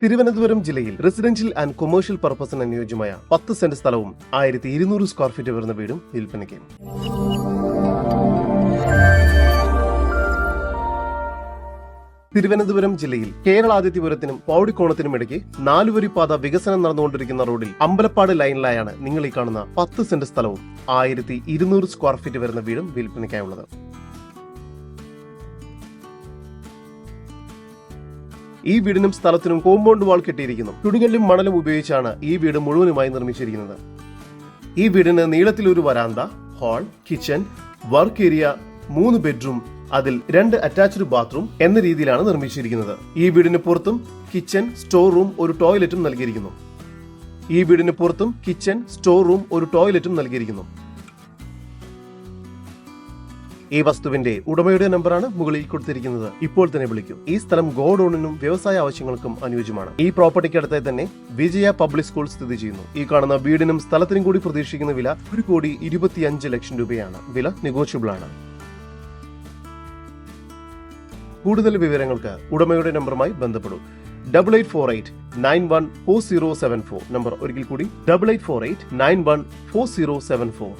തിരുവനന്തപുരം ജില്ലയിൽ residential and commercial പർപ്പസിന് അനുയോജ്യമായ 10 സെന്റ് സ്ഥലവും 1200 സ്ക്വയർ ഫീറ്റ് വരുന്ന വീടും വിൽപ്പനയ്ക്ക്. തിരുവനന്തപുരം ജില്ലയിൽ കേരളാദിത്യപുരത്തിനും പൗടിക്കോണത്തിനും ഇടയ്ക്ക് 4 വരിപ്പാത വികസനം നടന്നുകൊണ്ടിരിക്കുന്ന റോഡിൽ അമ്പലപ്പാട് ലൈനിലായാണ് നിങ്ങൾ ഈ കാണുന്ന 10 സെന്റ് സ്ഥലവും 1200 സ്ക്വയർ ഫീറ്റ് വരുന്ന വീടും വിൽപ്പനയ്ക്കായുള്ളത്. ഈ വീടിനും സ്ഥലത്തിനും കോമ്പൗണ്ട് വാൾ കെട്ടിയിരിക്കുന്നു. ചുടുകല്ലും മണലും ഉപയോഗിച്ചാണ് ഈ വീട് മുഴുവനുമായി നിർമ്മിച്ചിരിക്കുന്നത്. ഈ വീടിന് നീളത്തിൽ ഒരു വരാന്ത, hall, kitchen, work area, 3 bedroom, അതിൽ 2 അറ്റാച്ച്ഡ് ബാത്റൂം എന്ന രീതിയിലാണ് നിർമ്മിച്ചിരിക്കുന്നത്. ഈ വീടിന് പുറത്തും കിച്ചൺ, സ്റ്റോർ റൂം, ഒരു ടോയ്ലറ്റും നൽകിയിരിക്കുന്നു. ഈ വീടിന് പുറത്തും കിച്ചൺ, സ്റ്റോർ റൂം, ഒരു ടോയ്ലറ്റും നൽകിയിരിക്കുന്നു. ഈ വസ്തുവിന്റെ ഉടമയുടെ നമ്പറാണ് മുകളിൽ കൊടുത്തിരിക്കുന്നത്. ഇപ്പോൾ തന്നെ വിളിക്കൂ. ഈ സ്ഥലം ഗോഡൌണിനും വ്യവസായ ആവശ്യങ്ങൾക്കും അനുയോജ്യമാണ്. ഈ പ്രോപ്പർട്ടിക്ക് അടുത്തായി തന്നെ വിജയ പബ്ലിക് സ്കൂൾ സ്ഥിതി ചെയ്യുന്നു. ഈ കാണുന്ന വീടിനും സ്ഥലത്തിനും കൂടി പ്രതീക്ഷിക്കുന്ന വില 1,25 ലക്ഷം രൂപയാണ്. വില നെഗോഷ്യബിൾ ആണ്. കൂടുതൽ വിവരങ്ങൾക്ക് ഉടമയുടെ നമ്പറുമായി ബന്ധപ്പെടൂ. 8848914074. നമ്പർ ഒരിക്കൽ കൂടി 8848914074.